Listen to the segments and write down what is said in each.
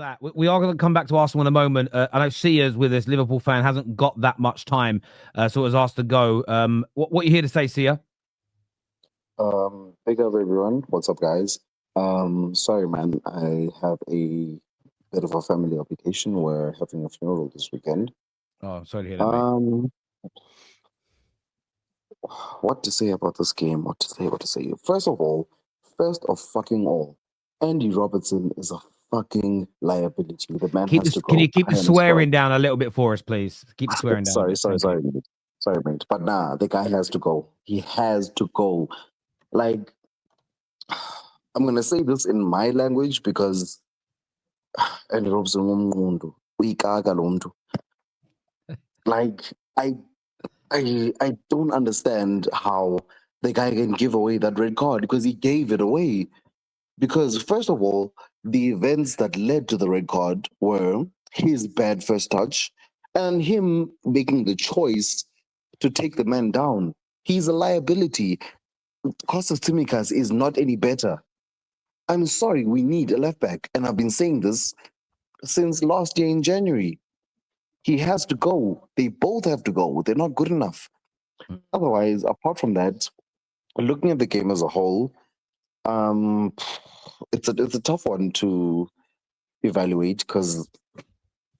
that. We are going to come back to Arsenal in a moment. I know Sia's with us, Liverpool fan, hasn't got that much time, so was asked to go. What are you here to say, Sia? Big up everyone. What's up, guys? Sorry, man. I have a bit of a family obligation. We're having a funeral this weekend. Oh, sorry to hear that, mate. What to say about this game? What to say? First of fucking all, Andy Robertson is a fucking liability. The man has to go. Can you keep the I am swearing sorry. down a little bit for us, please? Keep the swearing down. Sorry, mate. Sorry, mate. But nah, the guy has to go. He has to go. Like, I'm gonna say this in my language because Andy Robertson ngumnqundu. Uyikaka lo muntu. Like, I don't understand how the guy can give away that red card because he gave it away. Because first of all, the events that led to the red card were his bad first touch and him making the choice to take the man down. He's a liability. Kostas Tsimikas is not any better. I'm sorry, we need a left back. And I've been saying this since last year in January. He has to go. They both have to go. They're not good enough. Otherwise, apart from that, looking at the game as a whole, it's a tough one to evaluate because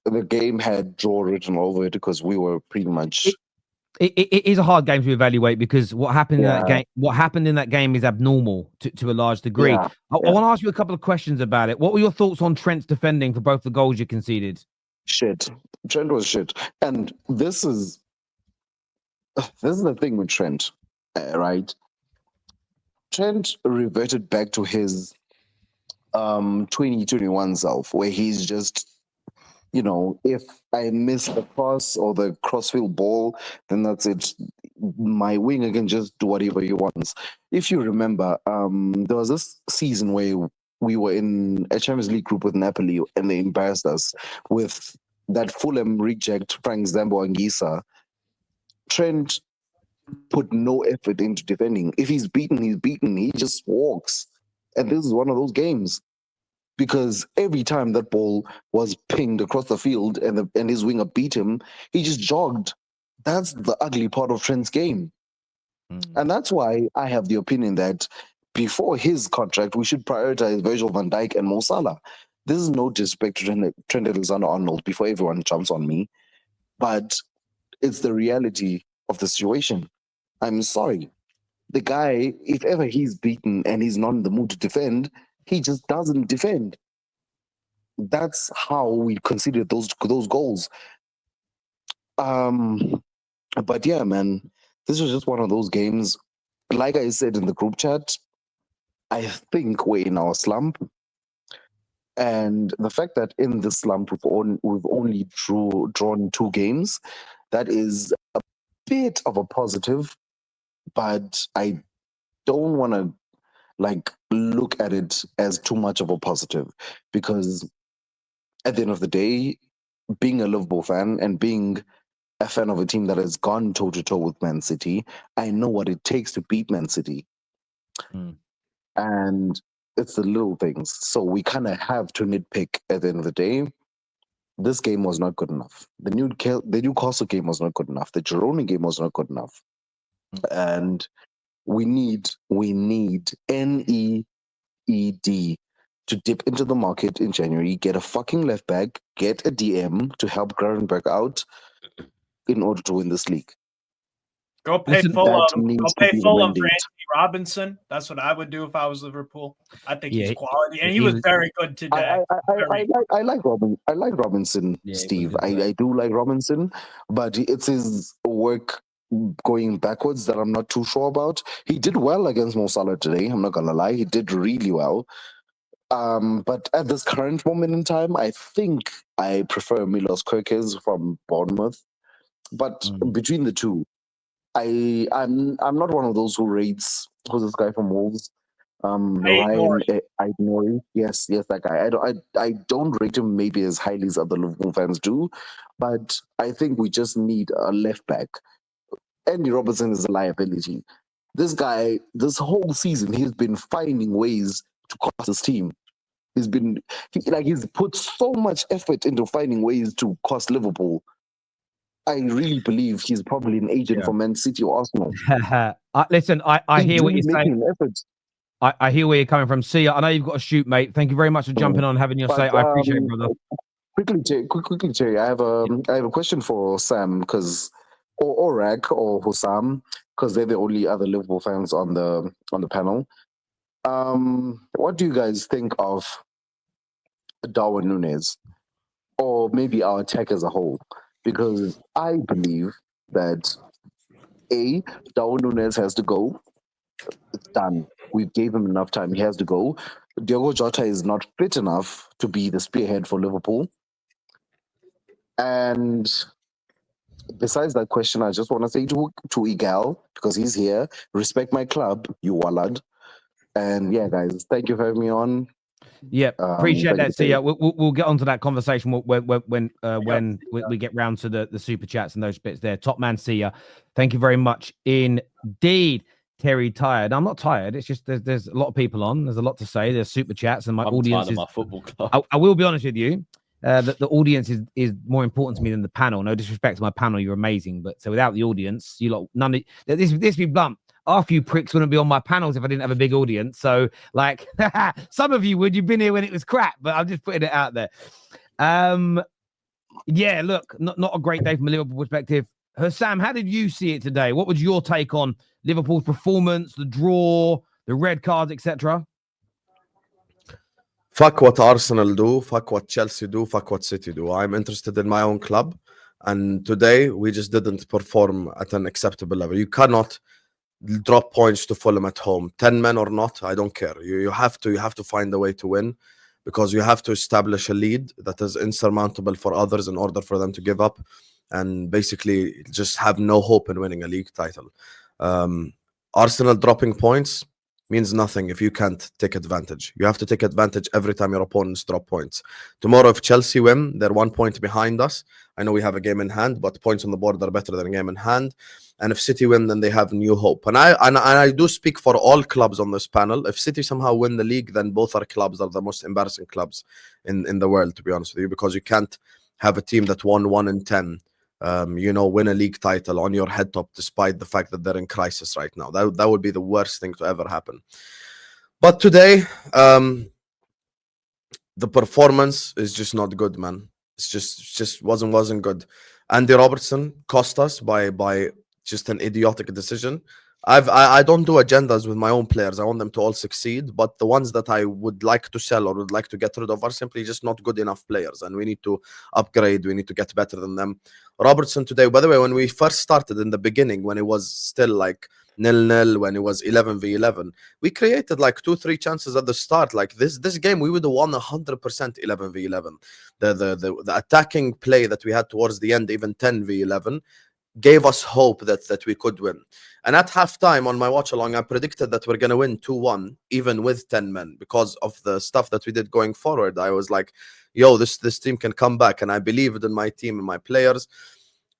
the game had draw written over it because we were pretty much. It is a hard game to evaluate because what happened in that game is abnormal to a large degree. I want to ask you a couple of questions about it. What were your thoughts on Trent's defending for both the goals you conceded? Shit. Trent was shit. And this is the thing with Trent, right? Trent reverted back to his 2021 self where he's just, if I miss the cross or the crossfield ball, then that's it. My winger can just do whatever he wants. If you remember, there was this season where we were in a Champions League group with Napoli and they embarrassed us with that Fulham reject, Frank Zambo Anguissa. Trent put no effort into defending. If he's beaten, he's beaten. He just walks. And this is one of those games. Because every time that ball was pinged across the field and his winger beat him, he just jogged. That's the ugly part of Trent's game. And that's why I have the opinion that before his contract, we should prioritize Virgil van Dijk and Mo Salah. This is no disrespect to Trent Alexander-Arnold before everyone jumps on me, but it's the reality of the situation. I'm sorry. The guy, if ever he's beaten and he's not in the mood to defend, he just doesn't defend. That's how we consider those goals. But yeah, man, this was just one of those games. Like I said in the group chat, I think we're in our slump. And the fact that in this slump we've only drawn 2 games, that is a bit of a positive, but I don't want to look at it as too much of a positive because at the end of the day, being a Liverpool fan and being a fan of a team that has gone toe to toe with Man City, I know what it takes to beat Man City. And it's the little things. So we kind of have to nitpick at the end of the day. This game was not good enough. The Newcastle game was not good enough. The Girona game was not good enough. And we need NEED to dip into the market in January, get a fucking left back, get a DM to help Gravenberg out in order to win this league. Go pay Fulham for Anthony Robinson. That's what I would do if I was Liverpool. I think he's quality, and he was very good today. I like Robin. I like Robinson, Steve. I do like Robinson, but it's his work going backwards that I'm not too sure about. He did well against Mo Salah today. I'm not gonna lie, he did really well. But at this current moment in time, I think I prefer Milos Kerkez from Bournemouth. But between the two, I'm not one of those who rates who's this guy from Wolves, Ryan Aït-Nouri. Yes, that guy. I don't rate him maybe as highly as other Liverpool fans do, but I think we just need a left back. Andy Robertson is a liability. This guy, this whole season, he's been finding ways to cost his team. He's put so much effort into finding ways to cost Liverpool. I really believe he's probably an agent for Man City or Arsenal. Listen, I hear what you're saying. I hear where you're coming from. See ya. I know you've got to shoot, mate. Thank you very much for jumping on, having your say. I appreciate it, brother. Quickly, Terry. I have a question for Sam or Rag or Hussam, because they're the only other Liverpool fans on the panel. What do you guys think of Darwin Núñez, or maybe our attack as a whole? Because I believe that Darwin Núñez has to go. It's done. We gave him enough time. He has to go. Diogo Jota is not fit enough to be the spearhead for Liverpool. And besides that question, I just want to say to Igal, because he's here, respect my club, you wallad. And yeah, guys, thank you for having me on. Yeah, appreciate that. See ya. We'll get onto that conversation when we get round to the super chats and those bits there. Top man, see ya. Thank you very much indeed. Terry tired. I'm not tired. It's just there's a lot of people on. There's a lot to say. There's super chats and my audience is my football club. I will be honest with you. The audience is more important to me than the panel. No disrespect to my panel, you're amazing, but so without the audience, you lot none of this be blunt. Half you pricks wouldn't be on my panels if I didn't have a big audience. So like some of you would. You've been here when it was crap, but I'm just putting it out there. Yeah, look, not a great day from a Liverpool perspective. Sam, how did you see it today? What was your take on Liverpool's performance, the draw, the red cards, etc.? Fuck what Arsenal do, fuck what Chelsea do, fuck what City do. I'm interested in my own club, and today we just didn't perform at an acceptable level. You cannot drop points to Fulham at home, 10 men or not, I don't care. You have to find a way to win, because you have to establish a lead that is insurmountable for others in order for them to give up and basically just have no hope in winning a league title. Arsenal dropping points means nothing if you can't take advantage. You have to take advantage every time your opponents drop points. Tomorrow, if Chelsea win, they're 1 point behind us. I know we have a game in hand, but points on the board are better than a game in hand. And if City win, then they have new hope. And I do speak for all clubs on this panel. If City somehow win the league, then both our clubs are the most embarrassing clubs in the world, to be honest with you, because you can't have a team that won 1 in 10. Win a league title on your head top, despite the fact that they're in crisis right now. That would be the worst thing to ever happen. But today, the performance is just not good, man. It's just wasn't good. Andy Robertson cost us by just an idiotic decision. I don't do agendas with my own players. I want them to all succeed, but the ones that I would like to sell or would like to get rid of are simply just not good enough players, and we need to upgrade. We need to get better than them. Robertson today, by the way, when we first started in the beginning, when it was still like 0-0, when it was 11v11, we created like 2-3 chances at the start. Like this game, we would have won 100% 11v11. The attacking play that we had towards the end, even 10v11, gave us hope that we could win. And at halftime on my watch along, I predicted that we're going to win 2-1, even with 10 men, because of the stuff that we did going forward. I was like, yo, this team can come back. And I believed in my team and my players.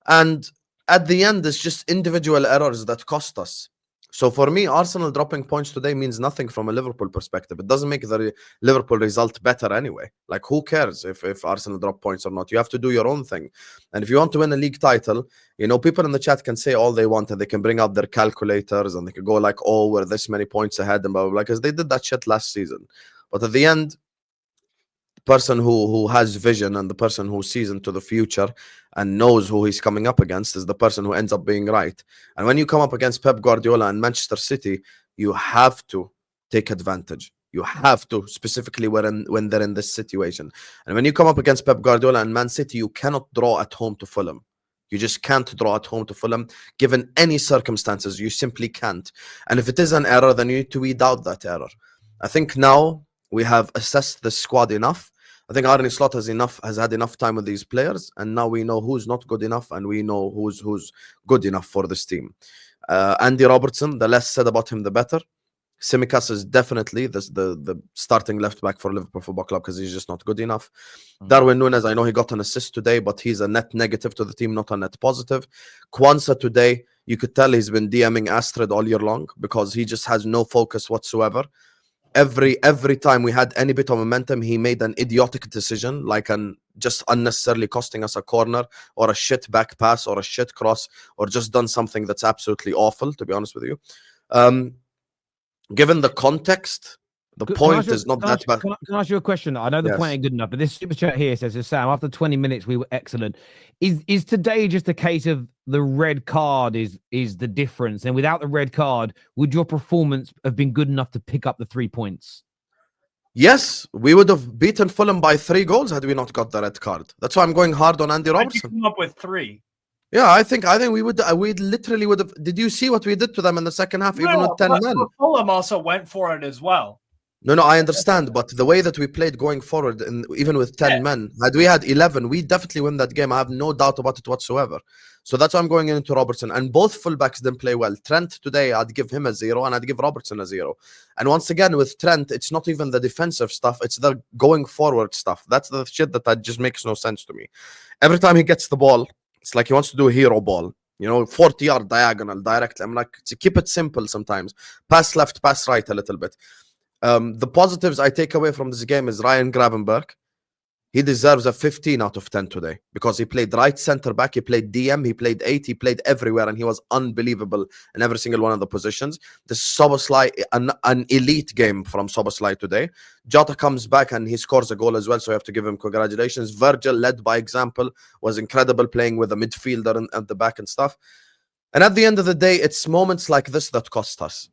And at the end, it's just individual errors that cost us. So for me, Arsenal dropping points today means nothing from a Liverpool perspective. It doesn't make the Liverpool result better anyway. Like, who cares if Arsenal drop points or not? You have to do your own thing. And if you want to win a league title, people in the chat can say all they want, and they can bring out their calculators, and they can go like, oh, we're this many points ahead, and blah, blah, blah, because they did that shit last season. But at the end, person who has vision and the person who sees into the future and knows who he's coming up against is the person who ends up being right. And when you come up against Pep Guardiola and Manchester City, you have to take advantage. You have to, specifically when they're in this situation. And when you come up against Pep Guardiola and Man City, you cannot draw at home to Fulham. You just can't draw at home to Fulham, given any circumstances. You simply can't. And if it is an error, then you need to weed out that error. I think now we have assessed the squad enough. I think Arne Slot has had enough time with these players, and now we know who's not good enough, and we know who's good enough for this team. Andy Robertson, the less said about him, the better. Tsimikas is definitely the starting left back for Liverpool Football Club because he's just not good enough. Darwin Núñez, I know he got an assist today, but he's a net negative to the team, not a net positive. Kwanzaa today, you could tell he's been DMing Astrid all year long because he just has no focus whatsoever. Every time we had any bit of momentum, he made an idiotic decision, like an just unnecessarily costing us a corner or a shit back pass or a shit cross, or just done something that's absolutely awful, to be honest with you. Given the context, the point is not that bad. Can I ask you a question? I know the point ain't good enough, but this super chat here says, Sam, after 20 minutes, we were excellent. Is today just a case of the red card is the difference? And without the red card, would your performance have been good enough to pick up the 3 points? Yes, we would have beaten Fulham by 3 goals had we not got the red card. That's why I'm going hard on Andy Robertson. Come up with 3. Yeah, I think we literally would have. Did you see what we did to them in the second half, even with 10 men? Fulham also went for it as well. No, I understand, but the way that we played going forward, and even with 10 men, had we had 11, we definitely win that game. I have no doubt about it whatsoever. So that's why I'm going into Robertson. And both fullbacks didn't play well. Trent today, I'd give him a 0, and I'd give Robertson a 0. And once again, with Trent, it's not even the defensive stuff; it's the going forward stuff. That's the shit that just makes no sense to me. Every time he gets the ball, it's like he wants to do a hero ball. 40-yard diagonal directly. I'm like, keep it simple sometimes. Pass left, pass right a little bit. The positives I take away from this game is Ryan Gravenberch. He deserves a 15 out of 10 today because he played right center back, he played DM, he played 8, he played everywhere, and he was unbelievable in every single one of the positions. This Szoboszlai, an elite game from Szoboszlai today. Jota comes back and he scores a goal as well, so you have to give him congratulations. Virgil, led by example, was incredible playing with a midfielder at the back and stuff. And at the end of the day, it's moments like this that cost us.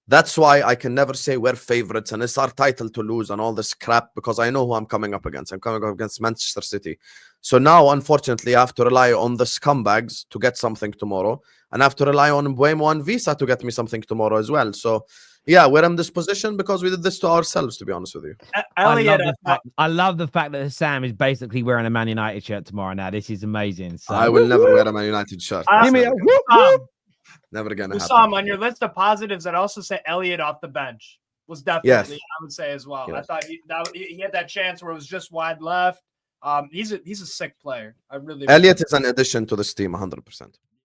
That's why I can never say we're favorites and it's our title to lose and all this crap, because I know who I'm coming up against. I'm coming up against Manchester City. So now, unfortunately, I have to rely on the scumbags to get something tomorrow. And I have to rely on Mbeumo and Visa to get me something tomorrow as well. So, yeah, we're in this position because we did this to ourselves, to be honest with you. I love the fact that Sam is basically wearing a Man United shirt tomorrow now. This is amazing. So. I will never wear a Man United shirt. Never gonna happen. Sam, on your list of positives, I'd also say Elliott off the bench was definitely, I would say as well. Yes. I thought he had that chance where it was just wide left. He's a sick player. Elliott is an addition to this team, 100%.